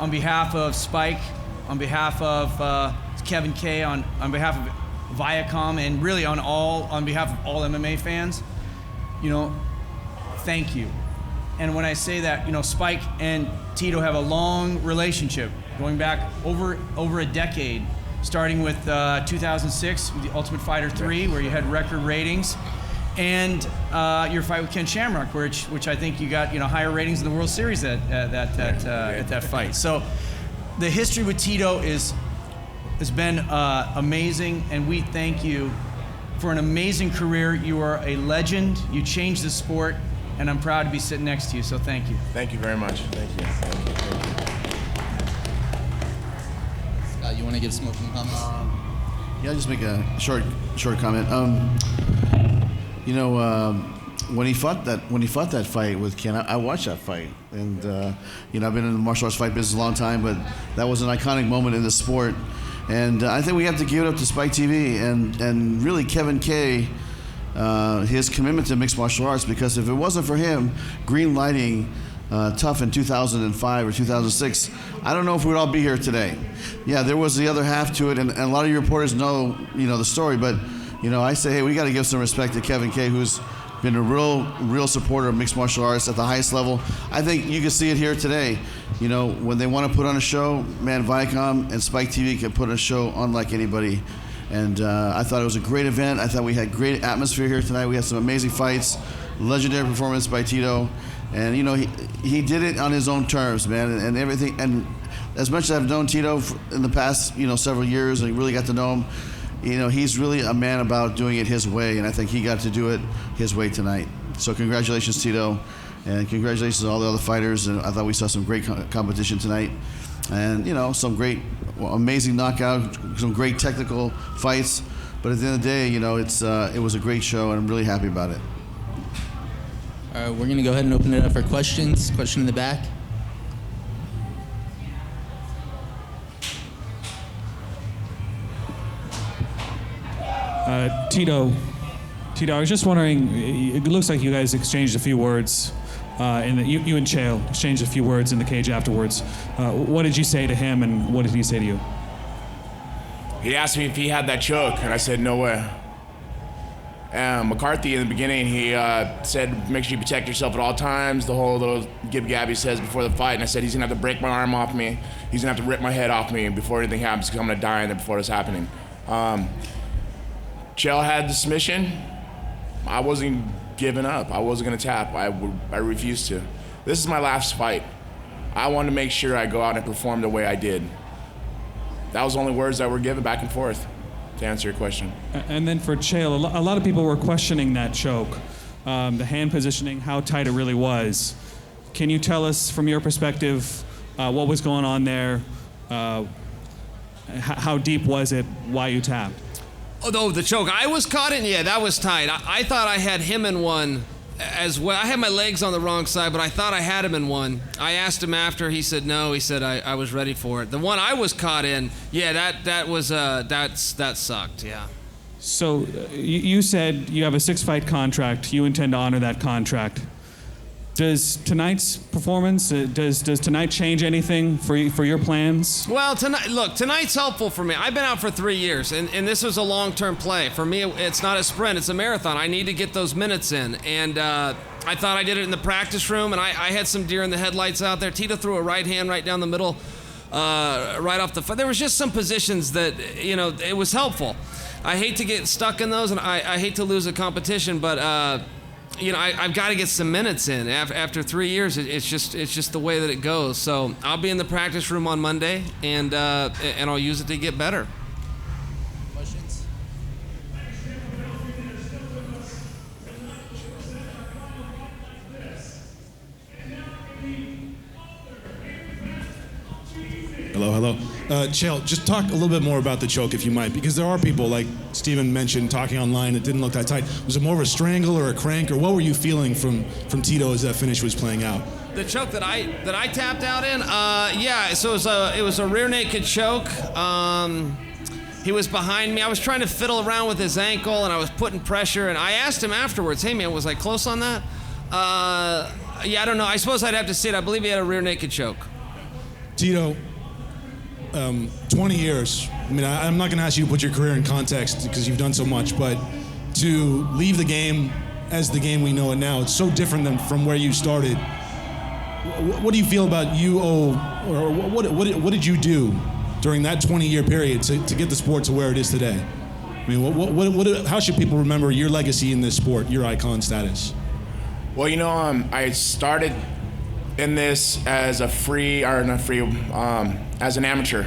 on behalf of Spike, on behalf of Kevin K, on behalf of Viacom, and really on behalf of all MMA fans, thank you. And when I say that, Spike and Tito have a long relationship going back over a decade, starting with 2006 with the Ultimate Fighter 3, where you had record ratings, and your fight with Ken Shamrock, which I think you got higher ratings in the World Series at that fight. So the history with Tito has been amazing, and we thank you for an amazing career. You are a legend. You changed the sport, and I'm proud to be sitting next to you. So thank you. Thank you very much. Thank you. Scott, you want to give some opening comments? Yeah, I'll just make a short comment. When he fought that fight with Ken, I watched that fight, and I've been in the martial arts fight business a long time, but that was an iconic moment in the sport, and I think we have to give it up to Spike TV and really Kevin K, his commitment to mixed martial arts, because if it wasn't for him green lighting Tough in 2005 or 2006, I don't know if we'd all be here today. Yeah, there was the other half to it, and a lot of you reporters know the story, but I say, hey, we got to give some respect to Kevin K, who's been a real supporter of mixed martial arts at the highest level. I think you can see it here today. When they want to put on a show, man, Viacom and Spike TV can put on a show unlike anybody. And I thought it was a great event. I thought we had great atmosphere here tonight. We had some amazing fights, legendary performance by Tito, and he did it on his own terms, man, and everything. And as much as I've known Tito in the past, several years, and really got to know him, he's really a man about doing it his way, and I think he got to do it his way tonight. So congratulations, Tito, and congratulations to all the other fighters. And I thought we saw some great competition tonight, and some great, amazing knockout, some great technical fights. But at the end of the day, it was a great show, and I'm really happy about it. All right, we're gonna go ahead and open it up for questions. Question in the back. Tito, I was just wondering, it looks like you guys exchanged a few words, you and Chael exchanged a few words in the cage afterwards. What did you say to him, and what did he say to you? He asked me if he had that choke, and I said, no way. McCarthy, in the beginning, he said, make sure you protect yourself at all times, the whole little gib-gab he says before the fight, and I said, he's gonna have to break my arm off me, he's gonna have to rip my head off me before anything happens, because I'm gonna die in there before this happening. Chael had the submission. I wasn't giving up. I wasn't going to tap. I refused to. This is my last fight. I wanted to make sure I go out and perform the way I did. That was the only words that were given back and forth, to answer your question. And then for Chael, a lot of people were questioning that choke, the hand positioning, how tight it really was. Can you tell us, from your perspective, what was going on there? How deep was it? Why you tapped? Oh, the choke. I was caught in, yeah, that was tight. I thought I had him in one as well. I had my legs on the wrong side, but I thought I had him in one. I asked him after, he said no, he said I was ready for it. The one I was caught in, yeah, that sucked, yeah. So you said you have a 6-fight contract, you intend to honor that contract. Does tonight's performance, does tonight change anything for your plans? Well, tonight's helpful for me. I've been out for 3 years, and this was a long-term play. For me, it's not a sprint, it's a marathon. I need to get those minutes in, and I thought I did it in the practice room, and I had some deer in the headlights out there. Tito threw a right hand right down the middle, right off the foot. There was just some positions that, it was helpful. I hate to get stuck in those, and I hate to lose a competition, but I've got to get some minutes in. After 3 years, it's just the way that it goes. So I'll be in the practice room on Monday, and I'll use it to get better. Questions? Hello. Chael, just talk a little bit more about the choke, if you might, because there are people, like Steven mentioned, talking online, it didn't look that tight. Was it more of a strangle or a crank, or what were you feeling from Tito as that finish was playing out? The choke that I tapped out in, yeah. So it was a rear naked choke. He was behind me. I was trying to fiddle around with his ankle, and I was putting pressure. And I asked him afterwards, "Hey man, was I close on that?" Yeah, I don't know. I suppose I'd have to see it. I believe he had a rear naked choke. Tito, 20 years. I mean, I'm not going to ask you to put your career in context because you've done so much, but to leave the game as the game we know it now, it's so different than from where you started. What do you feel about what did you do during that 20-year period to get the sport to where it is today? I mean, how should people remember your legacy in this sport, your icon status? Well, I started in this as as an amateur.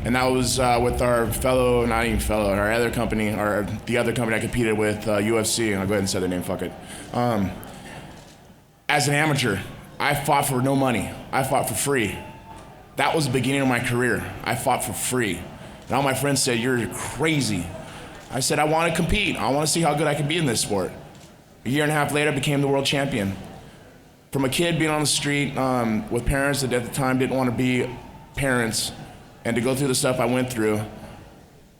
And that was with our our other company, or the other company I competed with, UFC. I'll go ahead and say their name, fuck it. As an amateur, I fought for no money. I fought for free. That was the beginning of my career. I fought for free. And all my friends said, "You're crazy." I said, "I want to compete. I want to see how good I can be in this sport." A year and a half later, I became the world champion. From a kid being on the street with parents that at the time didn't want to be parents, and to go through the stuff I went through,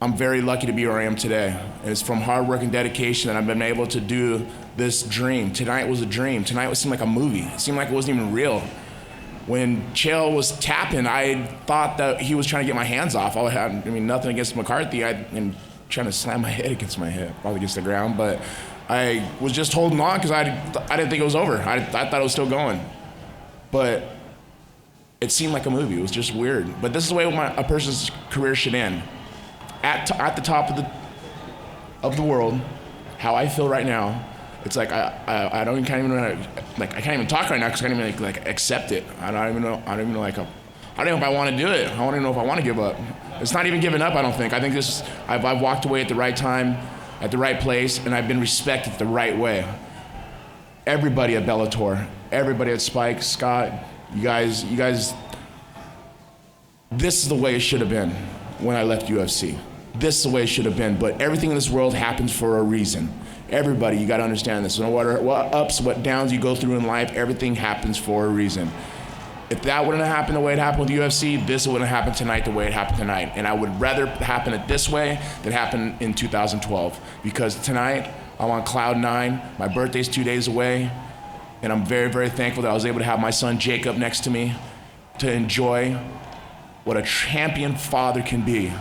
I'm very lucky to be where I am today. And it's from hard work and dedication that I've been able to do this dream. Tonight was a dream. Tonight seemed like a movie. It seemed like it wasn't even real. When Chael was tapping, I thought that he was trying to get my hands off. Nothing against McCarthy. I'm trying to slam my head against probably against the ground, but I was just holding on because I didn't think it was over. I thought it was still going. But it seemed like a movie. It was just weird. But this is the way a person's career should end. At the top of the world, how I feel right now, it's like I can't even talk right now because I can't even accept it. I don't even know if I want to do it. I don't even know if I want to give up. It's not even giving up. I don't think. I think I've walked away at the right time, at the right place, and I've been respected the right way. Everybody at Bellator, everybody at Spike, Scott. You guys, this is the way it should have been when I left UFC. This is the way it should have been, but everything in this world happens for a reason. Everybody, you gotta understand this. No matter what ups, what downs you go through in life, everything happens for a reason. If that wouldn't have happened the way it happened with UFC, this wouldn't have happened tonight the way it happened tonight. And I would rather happen it this way than happen in 2012. Because tonight, I'm on cloud 9, my birthday's 2 days away, and I'm very, very thankful that I was able to have my son Jacob next to me to enjoy what a champion father can be.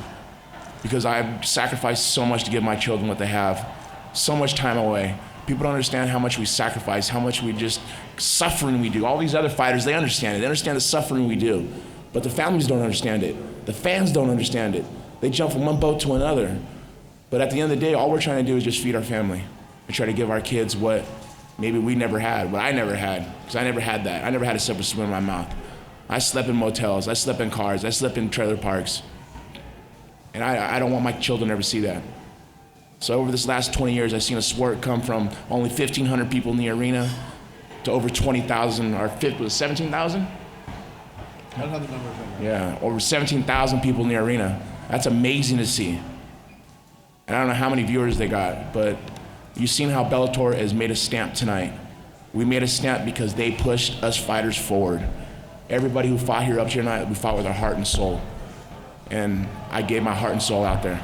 Because I've sacrificed so much to give my children what they have. So much time away. People don't understand how much we sacrifice, how much suffering we do. All these other fighters, they understand it. They understand the suffering we do. But the families don't understand it. The fans don't understand it. They jump from one boat to another. But at the end of the day, all we're trying to do is just feed our family and try to give our kids what maybe we never had, what I never had, because I never had that. I never had a silver spoon in my mouth. I slept in motels, I slept in cars, I slept in trailer parks. And I don't want my children to ever see that. So over this last 20 years, I've seen a sport come from only 1,500 people in the arena to over 20,000, or 17,000? I don't have the numbers right now. Yeah, over 17,000 people in the arena. That's amazing to see. And I don't know how many viewers they got, but you've seen how Bellator has made a stamp tonight. We made a stamp because they pushed us fighters forward. Everybody who fought here up here tonight, we fought with our heart and soul. And I gave my heart and soul out there.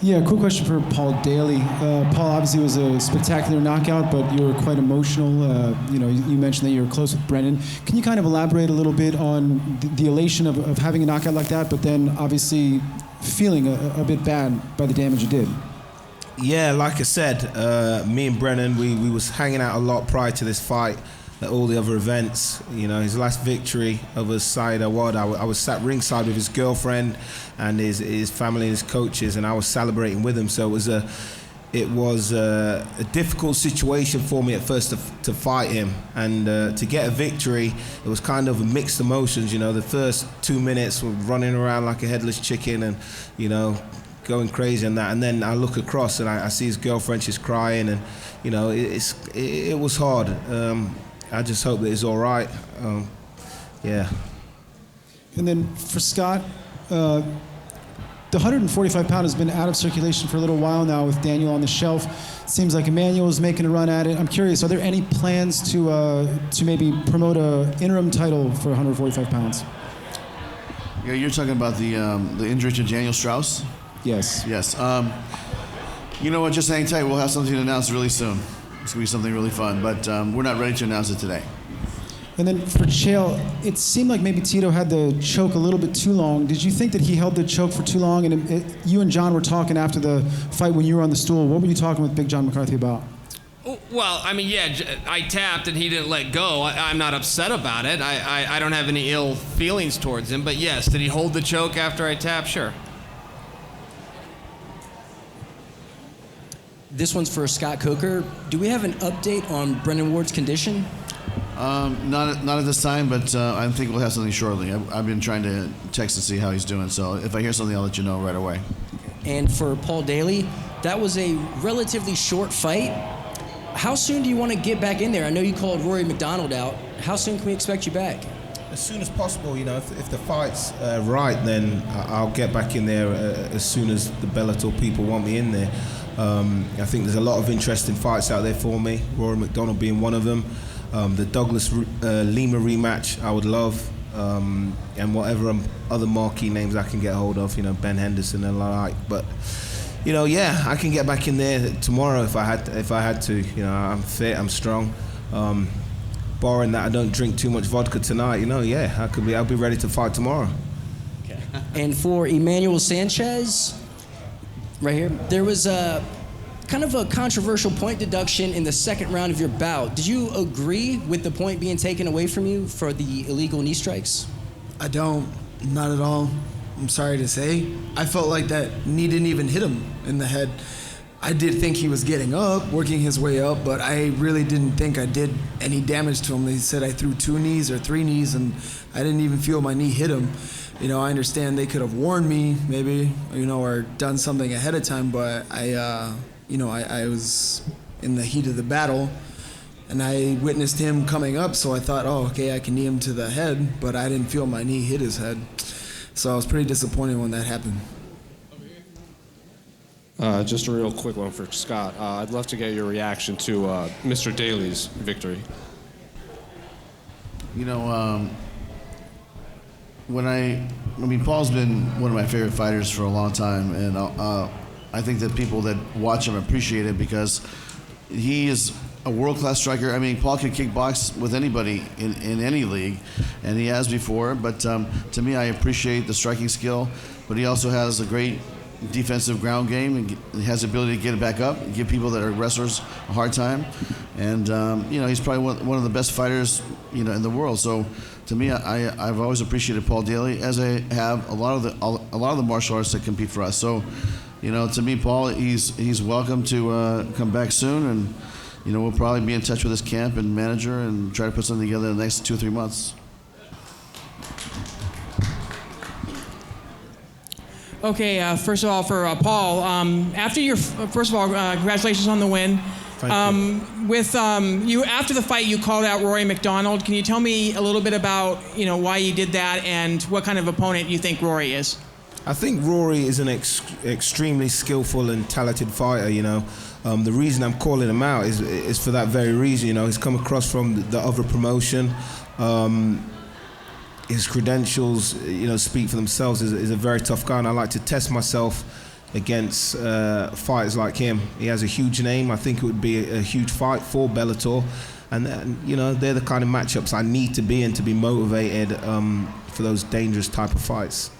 Yeah, quick question for Paul Daly. Paul, obviously, was a spectacular knockout, but you were quite emotional. You mentioned that you were close with Brennan. Can you kind of elaborate a little bit on the elation of having a knockout like that, but then obviously feeling a bit bad by the damage you did? Yeah, like I said, me and Brennan, we was hanging out a lot prior to this fight at all the other events. You know, his last victory over Saeed Awad, I was sat ringside with his girlfriend and his family and his coaches, and I was celebrating with him. So it was a difficult situation for me at first to fight him, and to get a victory, it was kind of mixed emotions. You know, the first 2 minutes were running around like a headless chicken and, you know, going crazy and that, and then I look across and I see his girlfriend, she's crying, and, you know, it was hard. I just hope that he's all right. Yeah. And then for Scott, the 145 pound has been out of circulation for a little while now with Daniel on the shelf. It seems like Emmanuel is making a run at it. I'm curious, are there any plans to maybe promote a interim title for 145 pounds? Yeah, you're talking about the injury to Daniel Strauss? Yes. Yes. You know what? Just hang tight. We'll have something to announce really soon. It's going to be something really fun, but we're not ready to announce it today. And then for Chael, it seemed like maybe Tito had the choke a little bit too long. Did you think that he held the choke for too long? And you and John were talking after the fight when you were on the stool. What were you talking with Big John McCarthy about? Well, I mean, yeah, I tapped and he didn't let go. I'm not upset about it. I don't have any ill feelings towards him. But yes, did he hold the choke after I tapped? Sure. This one's for Scott Coker. Do we have an update on Brendan Ward's condition? Not at this time, but I think we'll have something shortly. I've been trying to text to see how he's doing, so if I hear something, I'll let you know right away. And for Paul Daly, that was a relatively short fight. How soon do you want to get back in there? I know you called Rory McDonald out. How soon can we expect you back? As soon as possible, you know, if the fight's right, then I'll get back in there as soon as the Bellator people want me in there. I think there's a lot of interesting fights out there for me, Rory McDonald being one of them. The Douglas Lima rematch I would love, and whatever other marquee names I can get hold of, you know, Ben Henderson and the like. But you know, yeah, I can get back in there tomorrow if I had to. You know, I'm fit, I'm strong. Barring that I don't drink too much vodka tonight, you know, yeah, I'll be ready to fight tomorrow. Okay. And for Emmanuel Sanchez, right here, there was a kind of a controversial point deduction in the second round of your bout. Did you agree with the point being taken away from you for the illegal knee strikes? I don't, not at all. I'm sorry to say. I felt like that knee didn't even hit him in the head. I did think he was getting up, working his way up, but I really didn't think I did any damage to him. They said I threw 2 knees or 3 knees, and I didn't even feel my knee hit him. You know, I understand they could have warned me, maybe, you know, or done something ahead of time, but I was in the heat of the battle, and I witnessed him coming up, so I thought, oh, okay, I can knee him to the head, but I didn't feel my knee hit his head. So I was pretty disappointed when that happened. Just a real quick one for Scott. I'd love to get your reaction to Mr. Daly's victory. You know, Paul's been one of my favorite fighters for a long time, and I think that people that watch him appreciate it because he is a world-class striker. I mean, Paul can kickbox with anybody in any league, and he has before. But to me, I appreciate the striking skill, but he also has a great defensive ground game and he has the ability to get it back up and give people that are wrestlers a hard time. And you know, he's probably one of the best fighters, you know, in the world. So to me, I've always appreciated Paul Daly, as I have a lot of the martial artists that compete for us. So, you know, to me, Paul, he's welcome to come back soon, and you know, we'll probably be in touch with his camp and manager and try to put something together in the next 2 or 3 months. Okay, first of all, for Paul, after your first of all, congratulations on the win. Thank you. You after the fight, you called out Rory McDonald. Can you tell me a little bit about, you know, why you did that and what kind of opponent you think Rory is? I think Rory is an extremely skillful and talented fighter, you know. The reason I'm calling him out is for that very reason, you know. He's come across from the other promotion. His credentials, you know, speak for themselves. Is a very tough guy, and I like to test myself against fighters like him. He has a huge name. I think it would be a huge fight for Bellator, and you know, they're the kind of matchups I need to be in to be motivated for those dangerous type of fights.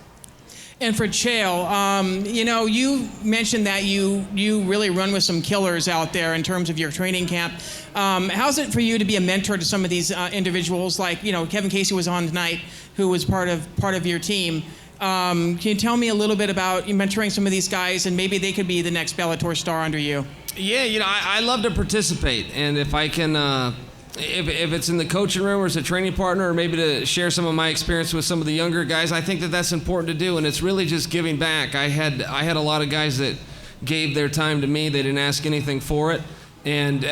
And for Chael, you know, you mentioned that you really run with some killers out there in terms of your training camp. How's it for you to be a mentor to some of these individuals? Like, you know, Kevin Casey was on tonight, who was part of your team. Can you tell me a little bit about mentoring some of these guys, and maybe they could be the next Bellator star under you? Yeah, you know, I love to participate, and if I can. If it's in the coaching room or as a training partner, or maybe to share some of my experience with some of the younger guys, I think that that's important to do, and it's really just giving back. I had a lot of guys that gave their time to me. They didn't ask anything for it, and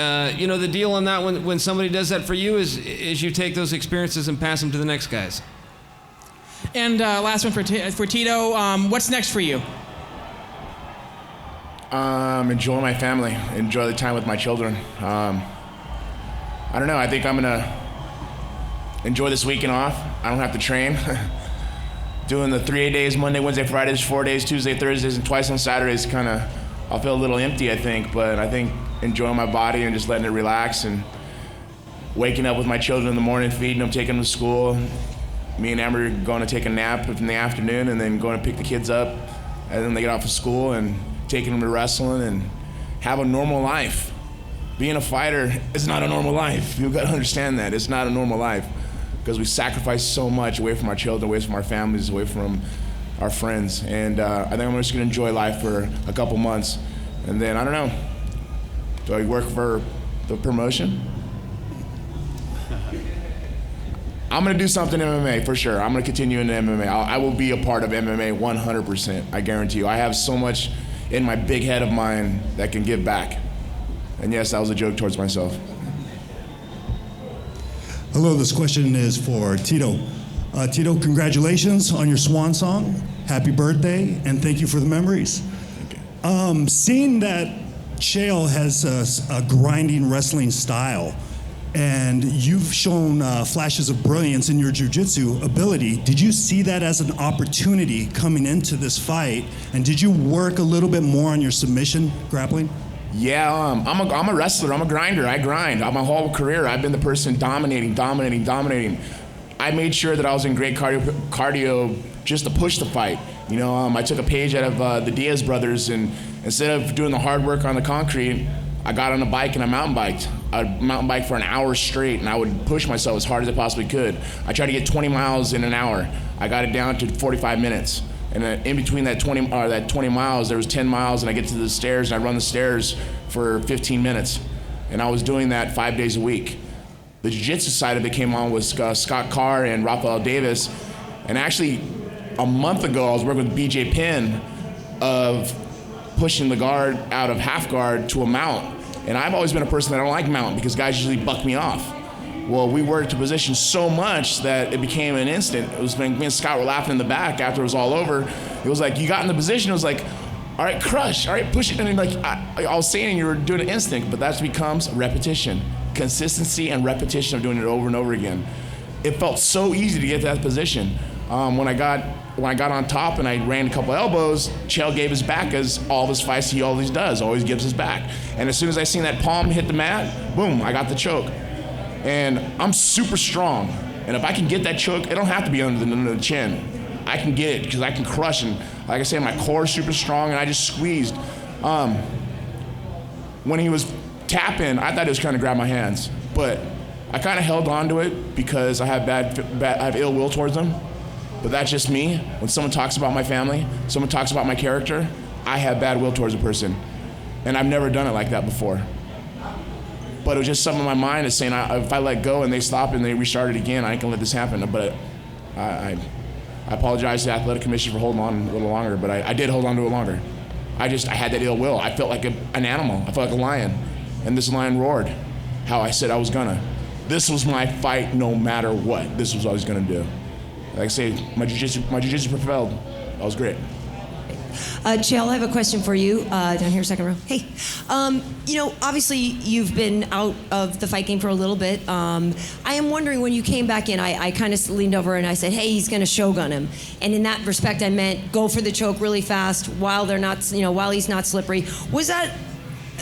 you know, the deal on that when somebody does that for you is you take those experiences and pass them to the next guys. And last one for Tito. What's next for you? Enjoy my family, enjoy the time with my children. I don't know, I think I'm gonna enjoy this weekend off. I don't have to train. Doing the 3 days, Monday, Wednesday, Fridays, 4 days, Tuesday, Thursdays, and twice on Saturdays, I'll feel a little empty, I think, but I think enjoying my body and just letting it relax and waking up with my children in the morning, feeding them, taking them to school. Me and Amber going to take a nap in the afternoon and then going to pick the kids up. And then they get off of school and taking them to wrestling and have a normal life. Being a fighter is not a normal life. You've got to understand that. It's not a normal life because we sacrifice so much away from our children, away from our families, away from our friends. And I think I'm just going to enjoy life for a couple months. And then, I don't know, do I work for the promotion? I'm going to do something in MMA for sure. I'm going to continue in MMA. I will be a part of MMA 100%. I guarantee you. I have so much in my big head of mine that can give back. And yes, that was a joke towards myself. Hello, this question is for Tito. Tito, congratulations on your swan song. Happy birthday, and thank you for the memories. Seeing that Chael has a grinding wrestling style, and you've shown flashes of brilliance in your jiu-jitsu ability, did you see that as an opportunity coming into this fight? And did you work a little bit more on your submission grappling? Yeah, I'm a wrestler. I'm a grinder. I grind. My whole career, I've been the person dominating. I made sure that I was in great cardio just to push the fight. You know, I took a page out of the Diaz brothers, and instead of doing the hard work on the concrete, I got on a bike and I mountain biked. I'd mountain bike for an hour straight, and I would push myself as hard as I possibly could. I tried to get 20 miles in an hour. I got it down to 45 minutes. And in between that 20 miles, there was 10 miles, and I get to the stairs, and I run the stairs for 15 minutes. And I was doing that 5 days a week. The jiu-jitsu side of it came on with Scott Carr and Rafael Davis. And actually, a month ago, I was working with BJ Penn of pushing the guard out of half guard to a mount. And I've always been a person that I don't like mount because guys usually buck me off. Well, we worked to position so much that it became an instant. It was when me and Scott were laughing in the back after it was all over. It was like, you got in the position, it was like, all right, crush, all right, push it. And like, I was saying you were doing it instinct, but that becomes repetition. Consistency and repetition of doing it over and over again. It felt so easy to get to that position. When I got on top and I ran a couple elbows, Chael gave his back, as all of his fights he always does, always gives his back. And as soon as I seen that palm hit the mat, boom, I got the choke. And I'm super strong. And if I can get that choke, it don't have to be under the chin. I can get it because I can crush. And like I said, my core is super strong, and I just squeezed. When he was tapping, I thought he was trying to grab my hands, but I kind of held on to it because I have I have ill will towards him. But that's just me. When someone talks about my family, someone talks about my character, I have bad will towards a person. And I've never done it like that before. But it was just something in my mind is saying, if I let go and they stop and they restart it again, I can let this happen. But I apologize to the athletic commission for holding on a little longer, but I did hold on to it longer. I had that ill will. I felt like an animal. I felt like a lion. And this lion roared how I said I was gonna. This was my fight no matter what. This was what I was gonna do. Like I say, my jiu-jitsu prevailed. That was great. Chael, I have a question for you down here, second row. Hey, obviously you've been out of the fight game for a little bit. I am wondering, when you came back in, I kind of leaned over and I said, hey, he's going to Shogun him. And in that respect, I meant go for the choke really fast while while he's not slippery. Was that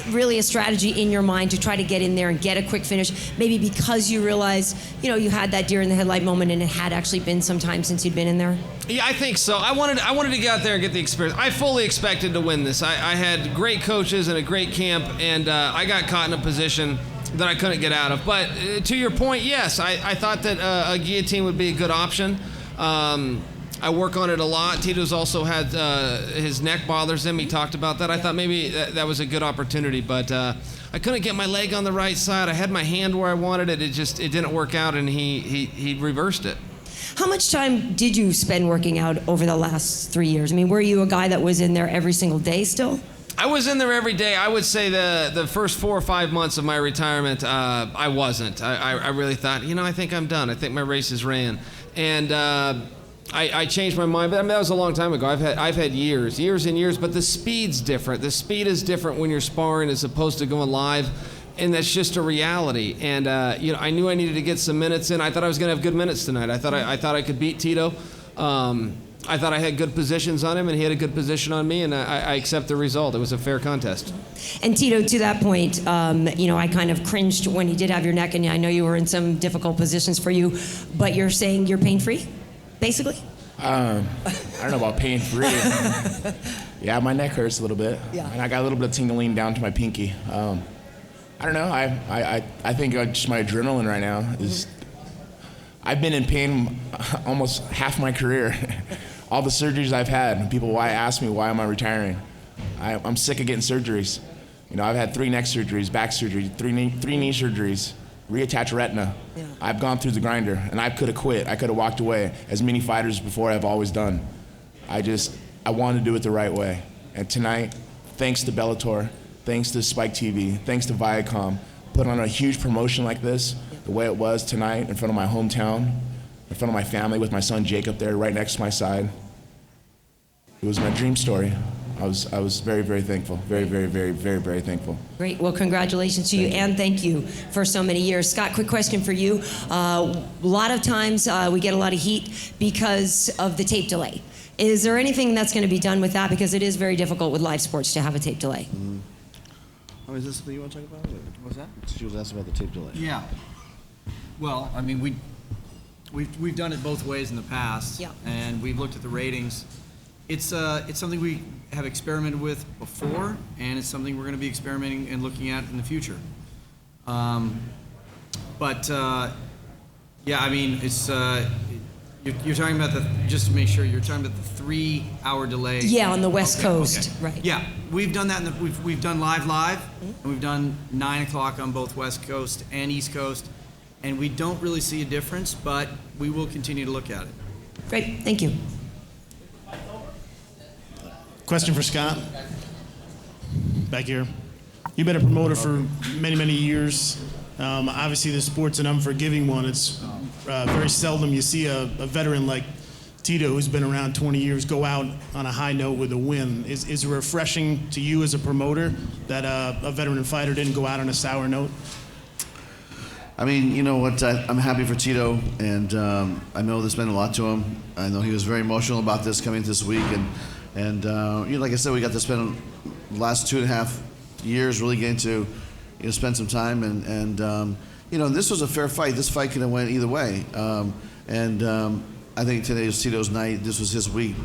really a strategy in your mind to try to get in there and get a quick finish, maybe because you realized, you had that deer in the headlight moment and it had actually been some time since you'd been in there? Yeah, I think so. I wanted to get out there and get the experience. I fully expected to win this. I had great coaches and a great camp, and I got caught in a position that I couldn't get out of. But to your point, yes, I thought that a guillotine would be a good option. I work on it a lot. Tito's also had his neck bothers him. He talked about that. I thought maybe that was a good opportunity, but I couldn't get my leg on the right side. I had my hand where I wanted it. It didn't work out, and he reversed it. How much time did you spend working out over the last 3 years? I mean, were you a guy that was in there every single day still? I was in there every day. I would say the first 4 or 5 months of my retirement, I wasn't. I really thought, I think I'm done. I think my races ran. And I changed my mind, but that was a long time ago. I've had years and years, but the speed's different. The speed is different when you're sparring as opposed to going live, and that's just a reality. And I knew I needed to get some minutes in. I thought I was going to have good minutes tonight. I thought I could beat Tito. I thought I had good positions on him, and he had a good position on me, and I accept the result. It was a fair contest. And Tito, to that point, I kind of cringed when you did have your neck, and I know you were in some difficult positions for you, but you're saying you're pain-free, basically? I don't know about pain-free. Yeah, my neck hurts a little bit. Yeah. And I got a little bit of tingling down to my pinky. I don't know. I think just my adrenaline right now is. I've been in pain almost half my career. All the surgeries I've had. People ask me why am I retiring. I'm sick of getting surgeries. I've had 3 neck surgeries, back surgery, 3 knee surgeries, reattached retina. Yeah. I've gone through the grinder, and I could have quit. I could have walked away, as many fighters before I've always done. I wanted to do it the right way. And tonight, thanks to Bellator, thanks to Spike TV, thanks to Viacom, put on a huge promotion like this, the way it was tonight in front of my hometown, in front of my family with my son Jacob there right next to my side. It was my dream story. I was very, very thankful. Very, very, very, very, very thankful. Great. Well, congratulations to you, and thank you for so many years. Scott, quick question for you. A lot of times we get a lot of heat because of the tape delay. Is there anything that's going to be done with that? Because it is very difficult with live sports to have a tape delay. Mm-hmm. Oh, is this something you want to talk about? What's that? She was asking about the tape delay. Yeah. Well, I mean, we've done it both ways in the past, yeah. And we've looked at the ratings. It's something we have experimented with before, and it's something we're going to be experimenting and looking at in the future. Yeah, I mean, it's you're talking about just to make sure you're talking about the 3-hour delay. Yeah, on the West Coast, okay. right? Yeah, we've done that. We've done live, and we've done 9 o'clock on both West Coast and East Coast, and we don't really see a difference, but we will continue to look at it. Great, thank you. Question for Scott. Back here. You've been a promoter for many, many years. Obviously, the sport's an unforgiving one. It's very seldom you see a veteran like Tito, who's been around 20 years, go out on a high note with a win. Is it refreshing to you as a promoter that a veteran fighter didn't go out on a sour note? I mean, you know what? I'm happy for Tito, and I know this meant a lot to him. I know he was very emotional about this coming this week, and like I said, we got to spend the last 2.5 years really getting to spend some time, and this was a fair fight. This fight could have went either way, I think today was Tito's night. This was his week,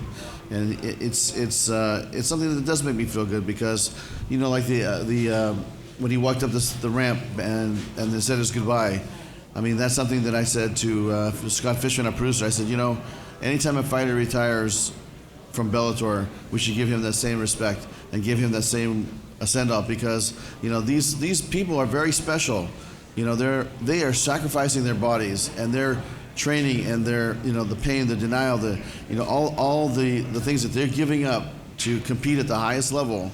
and it's something that does make me feel good because like the when he walked up the ramp and then said his goodbye. I mean, that's something that I said to Scott Fishman, our producer. I said, anytime a fighter retires from Bellator, we should give him that same respect and give him that same send-off because these people are very special. They are sacrificing their bodies and their training and their the pain, the denial, all the things that they're giving up to compete at the highest level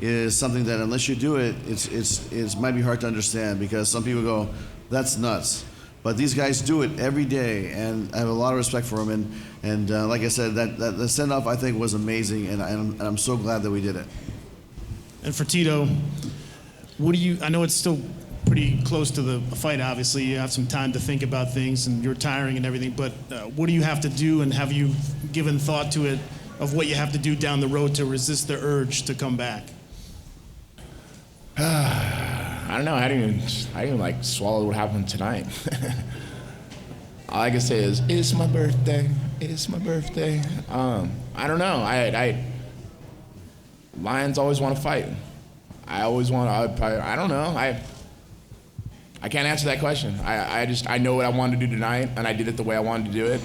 is something that unless you do it, it might be hard to understand because some people go, that's nuts. But these guys do it every day, and I have a lot of respect for them. And like I said, that send-off I think was amazing, and I'm so glad that we did it. And for Tito, I know it's still pretty close to the fight, obviously. You have some time to think about things, and you're tiring and everything, but what do you have to do, and have you given thought to it of what you have to do down the road to resist the urge to come back? I don't know. I didn't even swallow what happened tonight. All I can say is, it's my birthday. It's my birthday. I don't know. Lions always want to fight. I always want to. I don't know. I can't answer that question. I know what I wanted to do tonight, and I did it the way I wanted to do it.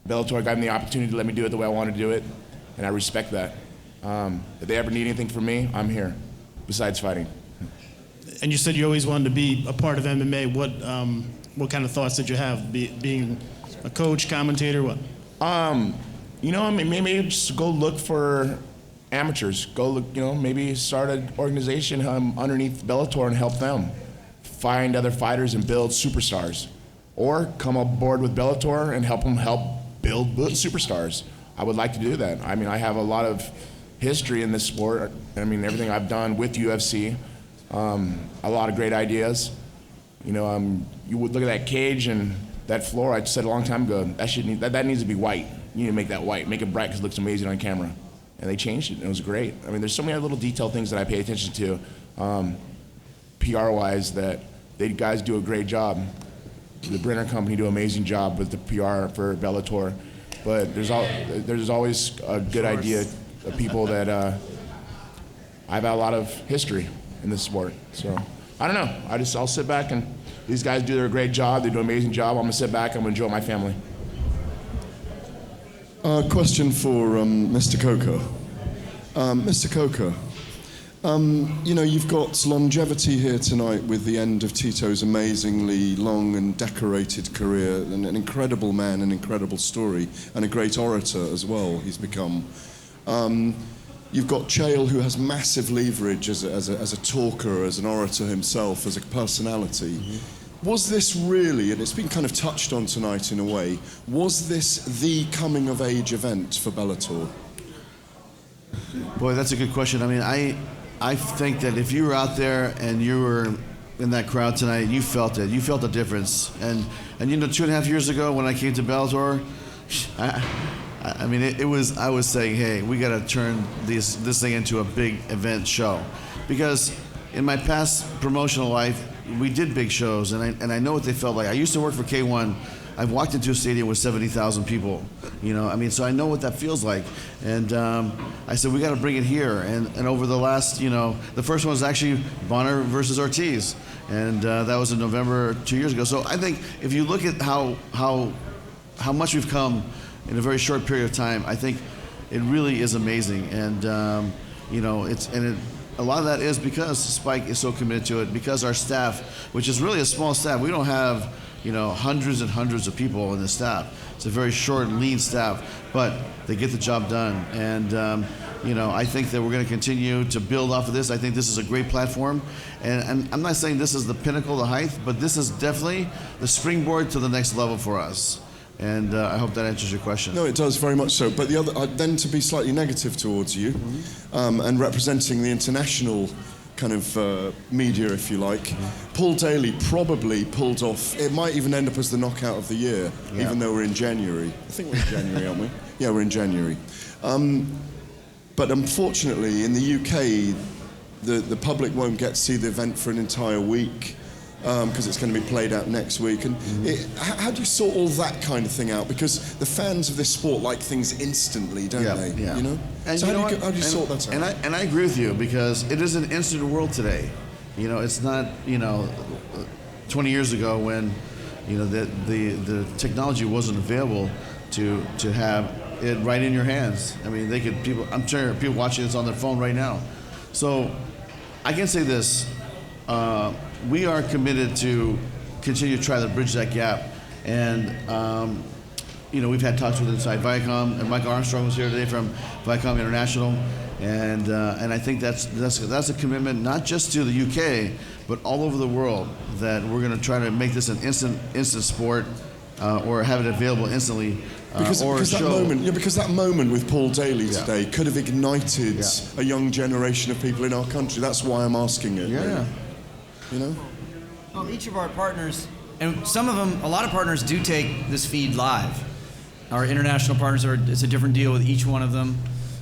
Bellator gave me the opportunity to let me do it the way I wanted to do it, and I respect that. If they ever need anything from me, I'm here. Besides fighting. And you said you always wanted to be a part of MMA. What kind of thoughts did you have? Being a coach, commentator, what? Maybe just go look for amateurs. Go look, maybe start an organization underneath Bellator and help them find other fighters and build superstars. Or come aboard with Bellator and help build superstars. I would like to do that. I mean, I have a lot of history in this sport. I mean, everything I've done with UFC, a lot of great ideas. You would look at that cage and that floor, I said a long time ago, that needs to be white. You need to make that white, make it bright because it looks amazing on camera. And they changed it, and it was great. I mean, there's so many other little detailed things that I pay attention to, PR-wise, that they guys do a great job. The Brenner Company do an amazing job with the PR for Bellator, but there's always a good idea of people that I've had a lot of history in this sport. So I don't know. I'll sit back, and these guys do their great job. They do an amazing job. I'm gonna sit back. I'm gonna enjoy my family. Question for Mr. Coker. Mr. Coker, you've got longevity here tonight with the end of Tito's amazingly long and decorated career, and an incredible man, an incredible story, and a great orator as well he's become. You've got Chael, who has massive leverage as a talker, as an orator himself, as a personality. Mm-hmm. Was this really, and it's been kind of touched on tonight in a way, was this the coming-of-age event for Bellator? Boy, that's a good question. I mean, I think that if you were out there and you were in that crowd tonight, you felt it. You felt the difference. And 2.5 years ago when I came to Bellator, I mean, I was saying, hey, we got to turn this thing into a big event show. Because in my past promotional life, we did big shows, and I know what they felt like. I used to work for K1. I've walked into a stadium with 70,000 people, so I know what that feels like. And I said, we got to bring it here. And over the last, the first one was actually Bonner versus Ortiz. And that was in November 2 years ago. So I think if you look at how much we've come in a very short period of time, I think it really is amazing. And, a lot of that is because Spike is so committed to it, because our staff, which is really a small staff, we don't have, hundreds and hundreds of people in the staff. It's a very short, lean staff, but they get the job done. And, I think that we're going to continue to build off of this. I think this is a great platform. And I'm not saying this is the pinnacle, the height, but this is definitely the springboard to the next level for us. And I hope that answers your question. No, it does, very much so. But the other, then to be slightly negative towards you, and representing the international kind of media, if you like, Paul Daly probably pulled off, it might even end up as the knockout of the year, even though we're in January. I think we're in January, aren't we? Yeah, we're in January. But unfortunately, in the UK, the public won't get to see the event for an entire week. Because it's going to be played out next week. And how do you sort all that kind of thing out? Because the fans of this sport like things instantly, don't they? Yeah. And so how do you sort that out? And I agree with you, because it is an instant world today. It's not 20 years ago when the technology wasn't available to have it right in your hands. I mean, I'm sure people watching this on their phone right now. So I can say this. We are committed to continue to try to bridge that gap. And, we've had talks with Inside Viacom, and Mike Armstrong was here today from Viacom International. And I think that's a commitment not just to the UK, but all over the world, that we're going to try to make this an instant sport, or have it available instantly. Because that moment with Paul Daly today could have ignited a young generation of people in our country. That's why I'm asking it. Yeah. Really. Well, each of our partners, and some of them, a lot of partners do take this feed live. Our international partners, it's a different deal with each one of them.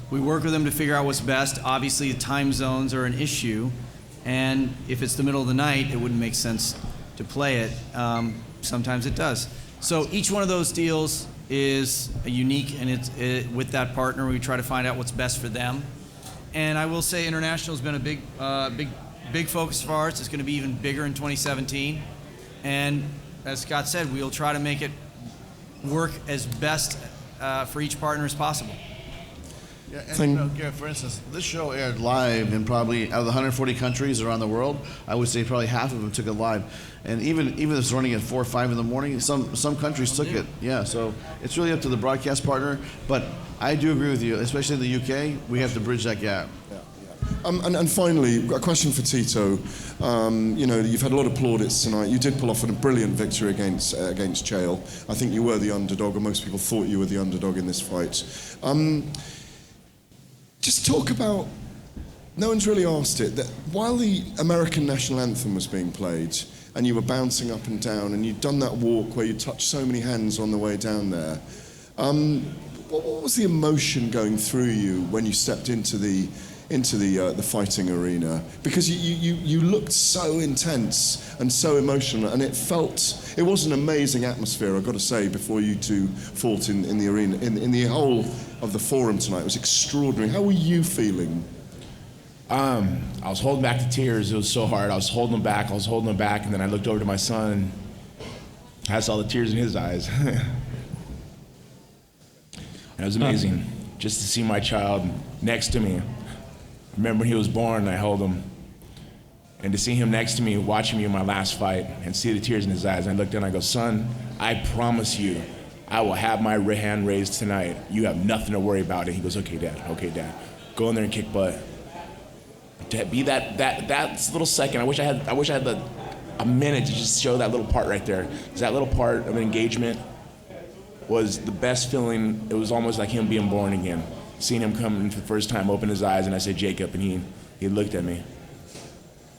We work with them to figure out what's best. Obviously, time zones are an issue, and if it's the middle of the night, it wouldn't make sense to play it. Sometimes it does. So each one of those deals is unique, and with that partner, we try to find out what's best for them. And I will say international has been a big focus of ours. It's going to be even bigger in 2017. And as Scott said, we'll try to make it work as best for each partner as possible. Yeah, and Garrett, for instance, this show aired live in probably, out of the 140 countries around the world, I would say probably half of them took it live. And even if it's running at 4 or 5 in the morning, some countries took it. Yeah, so it's really up to the broadcast partner. But I do agree with you, especially in the UK, we have to bridge that gap. And finally, a question for Tito. You've had a lot of plaudits tonight. You did pull off a brilliant victory against Chael. I think you were the underdog, or most people thought you were the underdog in this fight. Just talk about, no one's really asked it, that while the American national anthem was being played, and you were bouncing up and down, and you'd done that walk where you touched so many hands on the way down there. What was the emotion going through you when you stepped into the fighting arena? Because you looked so intense and so emotional, and it was an amazing atmosphere, I've got to say, before you two fought in the arena, in the whole of the forum tonight. It was extraordinary. How were you feeling? I was holding back the tears. It was so hard. I was holding them back, and then I looked over to my son, and I saw the tears in his eyes. And it was amazing just to see my child next to me. I remember when he was born, I held him. And to see him next to me, watching me in my last fight, and see the tears in his eyes, and I looked at him and I go, son, I promise you, I will have my hand raised tonight. You have nothing to worry about. And he goes, okay, Dad. Go in there and kick butt. To be that little second, I wish I had a minute to just show that little part right there. Because that little part of engagement was the best feeling. It was almost like him being born again. Seeing him come in for the first time, open his eyes, and I said, Jacob, and he looked at me.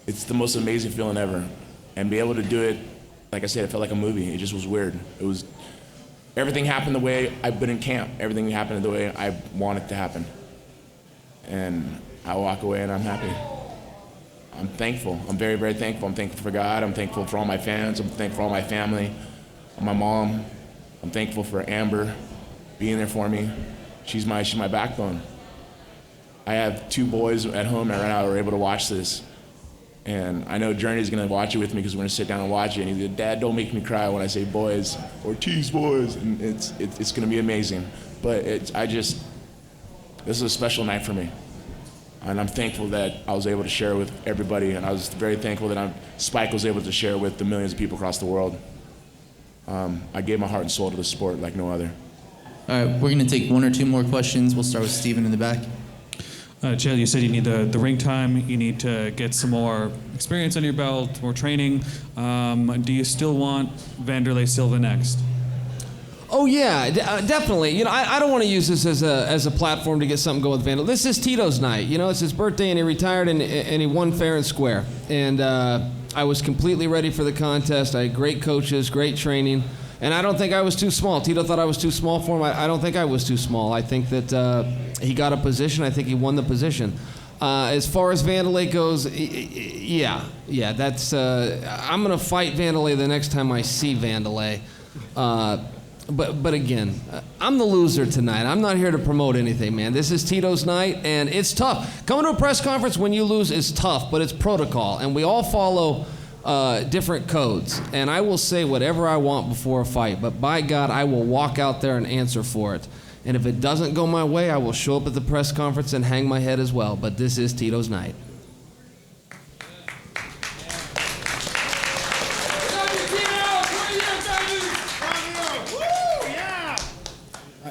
It's the most amazing feeling ever. And be able to do it, like I said, it felt like a movie. It just was weird. Everything happened the way I've been in camp. Everything happened the way I want it to happen. And I walk away and I'm happy. I'm thankful. I'm very, very thankful. I'm thankful for God. I'm thankful for all my fans. I'm thankful for all my family, my mom. I'm thankful for Amber being there for me. She's my backbone. I have 2 boys at home right now who are able to watch this. And I know Journey's gonna watch it with me because we're gonna sit down and watch it. And he said, Dad, don't make me cry when I say boys, Ortiz boys. And it's gonna be amazing. But this is a special night for me. And I'm thankful that I was able to share it with everybody. And I was very thankful that Spike was able to share it with the millions of people across the world. I gave my heart and soul to the sport like no other. All right, we're going to take 1 or 2 more questions. We'll start with Steven in the back. Chael, you said you need the ring time. You need to get some more experience under your belt, more training. Do you still want Vanderlei Silva next? Oh yeah, definitely. You know, I don't want to use this as a platform to get something going with Vandal. This is Tito's night. You know, it's his birthday, and he retired, and he won fair and square. And I was completely ready for the contest. I had great coaches, great training, and I don't think I was too small. Tito thought I was too small for him. I don't think I was too small. I think that he got a position. I think he won the position. As far as Vanderlei goes, yeah, that's. I'm gonna fight Vanderlei the next time I see Vanderlei. But again, I'm the loser tonight. I'm not here to promote anything, man. This is Tito's night, and it's tough. Coming to a press conference when you lose is tough, but it's protocol, and we all follow different codes. And I will say whatever I want before a fight, but by God, I will walk out there and answer for it. And if it doesn't go my way, I will show up at the press conference and hang my head as well. But this is Tito's night.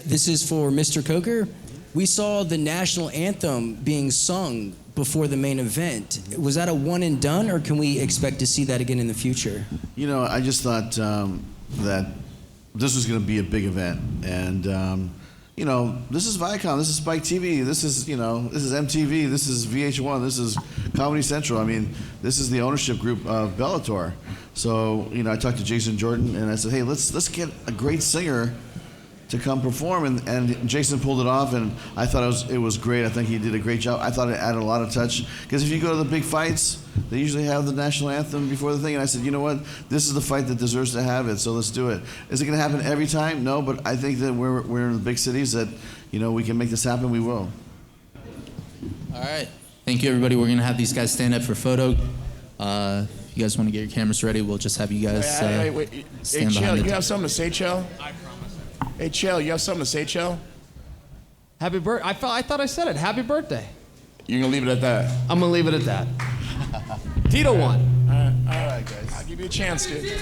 This is for Mr. Coker. We saw the national anthem being sung before the main event. Was that a one and done, or can we expect to see that again in the future? You know, I just thought that this was going to be a big event, and you know, this is Viacom, this is Spike TV, this is MTV, this is VH1, this is Comedy Central. I mean, this is the ownership group of Bellator. So, you know, I talked to Jason Jordan, and I said, hey, let's get a great singer to come perform, and Jason pulled it off, and I thought it was great. I think he did a great job. I thought it added a lot of touch, because if you go to the big fights, they usually have the national anthem before the thing, and I said, you know what, this is the fight that deserves to have it, so let's do it. Is it going to happen every time? No, but I think that we're in the big cities that, you know, we can make this happen, we will. All right. Thank you, everybody. We're going to have these guys stand up for photo. If you guys want to get your cameras ready, we'll just have you guys Hey, stand Chael, behind you the have something to say, Chael? Hey, Chael, you have something to say, Chael? Happy birthday. I thought I said it. Happy birthday. You're going to leave it at that? I'm going to leave it at that. Tito won. All right, guys. I'll give you a chance, dude.